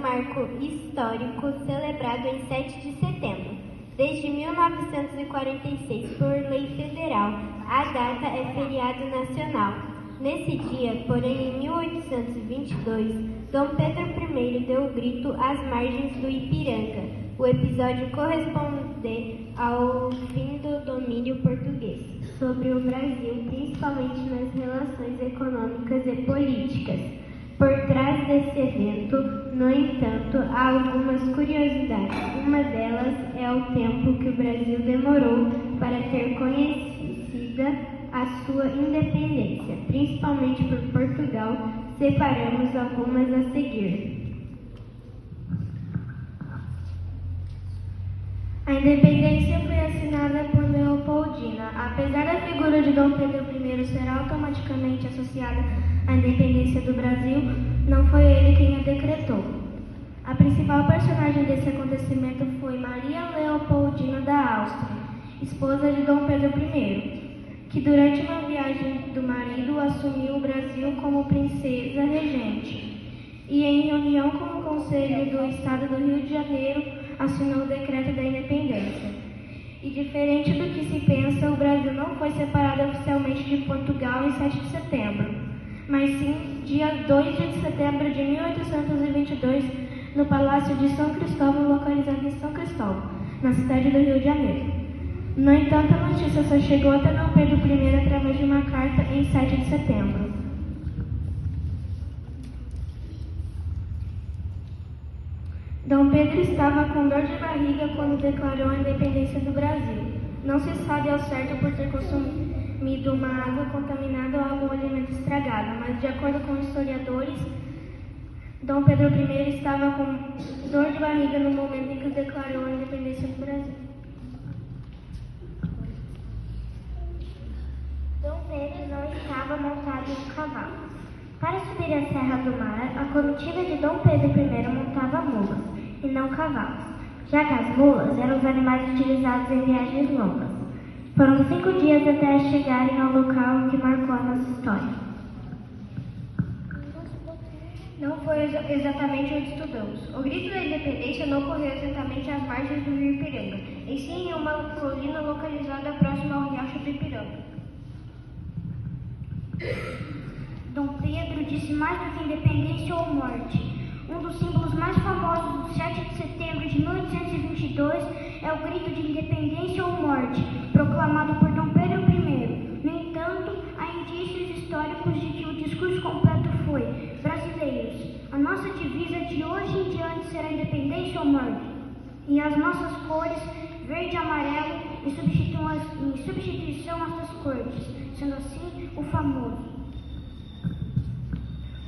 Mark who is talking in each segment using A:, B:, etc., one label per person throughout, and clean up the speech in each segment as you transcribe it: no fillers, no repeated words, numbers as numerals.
A: marco histórico celebrado em 7 de setembro. Desde 1946, por lei federal, a data é feriado nacional. Nesse dia, porém, em 1822, Dom Pedro I deu o grito às margens do Ipiranga. O episódio corresponde ao fim do domínio português sobre o Brasil, principalmente nas relações econômicas e políticas. Por trás desse evento, no entanto, há algumas curiosidades. Uma delas é o tempo que o Brasil demorou para ter conhecida a sua independência, principalmente por Portugal. Separamos algumas a seguir.
B: A independência foi assinada por Leopoldina. Apesar da figura de Dom Pedro I ser automaticamente associada à independência do Brasil, não foi ele quem a decretou. A principal personagem desse acontecimento foi Maria Leopoldina da Áustria, esposa de Dom Pedro I, que durante uma viagem do marido assumiu o Brasil como princesa regente e, em reunião com o Conselho do Estado do Rio de Janeiro, assinou o decreto da independência. E diferente do que se pensa, o Brasil não foi separado oficialmente de Portugal em 7 de setembro, mas sim dia 2 de setembro de 1822, no Palácio de São Cristóvão, localizado em São Cristóvão, na cidade do Rio de Janeiro. No entanto, a notícia só chegou até Dom Pedro I através de uma carta em 7 de setembro. Dom Pedro estava com dor de barriga quando declarou a independência do Brasil. Não se sabe ao certo por ter consumido uma água contaminada ou algum alimento estragado, mas de acordo com historiadores, Dom Pedro I estava com dor de barriga no momento em que declarou a independência do Brasil.
C: Dom Pedro não estava montado em um cavalo. Para subir a Serra do Mar, a comitiva de Dom Pedro I montava mulas, e não cavalos, já que as mulas eram os animais utilizados em viagens longas. Foram 5 dias até chegarem ao local que marcou a nossa história.
B: Não foi exatamente onde estudamos. O grito da independência não ocorreu exatamente às margens do rio Ipiranga, e sim em uma colina localizada próxima ao riacho do Ipiranga.
C: Dom Pedro disse mais do que independência ou morte. Um dos símbolos mais famosos do 7 de setembro de 1822 é o grito de independência ou morte, proclamado por Dom Pedro I. No entanto, há indícios históricos de que o discurso completo foi: brasileiros, a nossa divisa de hoje em diante será independência ou morte, e as nossas cores, verde e amarelo, em substituição às das cores, sendo assim o famoso.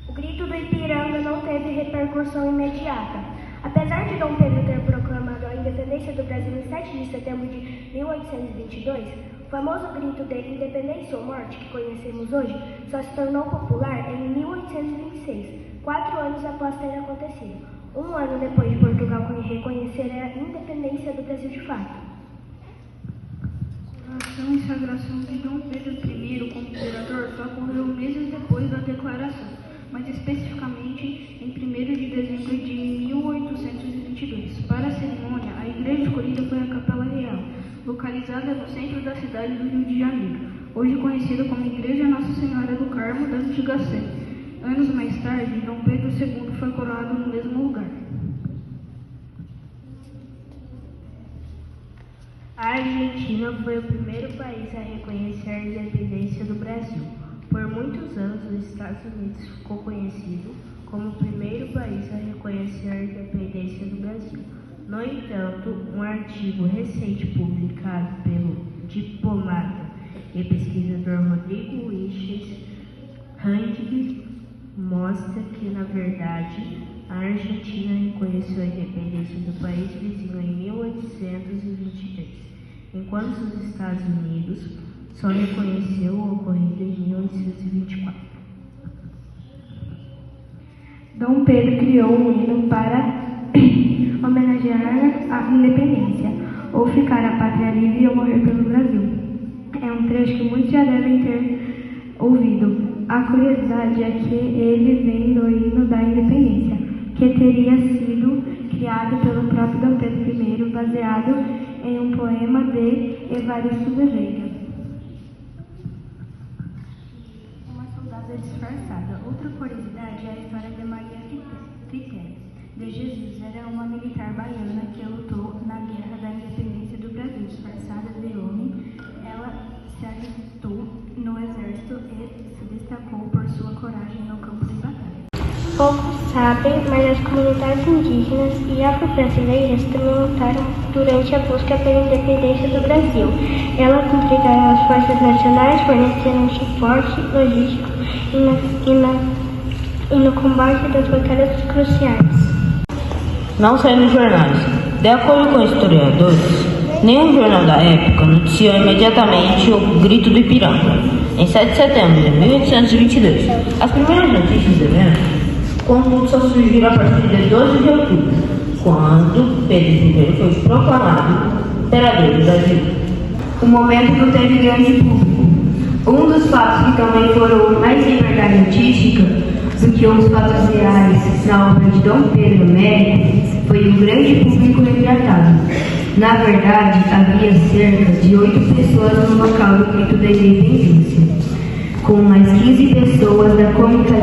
C: O grito do Ipiranga não teve repercussão imediata. Apesar de Dom Pedro ter proclamado a independência do Brasil em 7 de setembro de 1822, o famoso grito de independência ou morte que conhecemos hoje só se tornou popular em 1826, 4 anos após ter acontecido, um ano depois de Portugal reconhecer a independência do Brasil de fato.
B: A coroação e sagração de Dom Pedro I como imperador só ocorreu meses depois da declaração, mas especificamente em 1º de dezembro de 1822. Para a cerimônia, a igreja escolhida foi a Capela Real, localizada no centro da cidade do Rio de Janeiro, hoje conhecida como Igreja Nossa Senhora do Carmo da Antiga Sé. Anos mais tarde, Dom Pedro II foi coroado no mesmo lugar.
D: A Argentina foi o primeiro país a reconhecer a independência do Brasil. Por muitos anos, os Estados Unidos ficou conhecido como o primeiro país a reconhecer a independência do Brasil. No entanto, um artigo recente publicado pelo diplomata e pesquisador Rodrigo Wisches Hang mostra que, na verdade, a Argentina reconheceu a independência do país vizinho em 1823, enquanto os Estados Unidos só reconheceu o ocorrido em 1824.
B: Dom Pedro criou um hino para homenagear a independência, ou ficar a pátria livre ou morrer pelo Brasil. É um trecho que muitos já devem ter ouvido. A curiosidade é que ele vem do hino da independência, que teria sido criado pelo próprio Dom Pedro I, baseado em um poema de Evaristo Veiga.
E: Uma soldada disfarçada. Outra curiosidade é a história de Maria Quitéria de Jesus. Era uma militar baiana que lutou na Guerra da Independência do Brasil. Disfarçada de homem, ela se alistou no exército e se destacou por sua coragem no campo de batalha.
B: Poucos sabem, mas as comunidades indígenas e afro-brasileiras também lutaram durante a busca pela independência do Brasil. Elas entregaram às forças nacionais, fornecendo suporte logístico e no combate das batalhas cruciais.
F: Não saiu nos jornais. De acordo com historiadores, nenhum jornal da época noticiou imediatamente o Grito do Ipiranga, em 7 de setembro de 1822. As primeiras notícias do evento, contudo, só surgiram a partir de 12 de outubro, quando Pedro I foi proclamado imperador do Brasil. O momento não teve grande público. Um dos fatos que também foram mais importantísticos do que os fatos reais na obra de Dom Pedro Américo foi o grande público retratado. Na verdade, havia cerca de 8 pessoas no local do grito da independência, com mais 15 pessoas da comunidade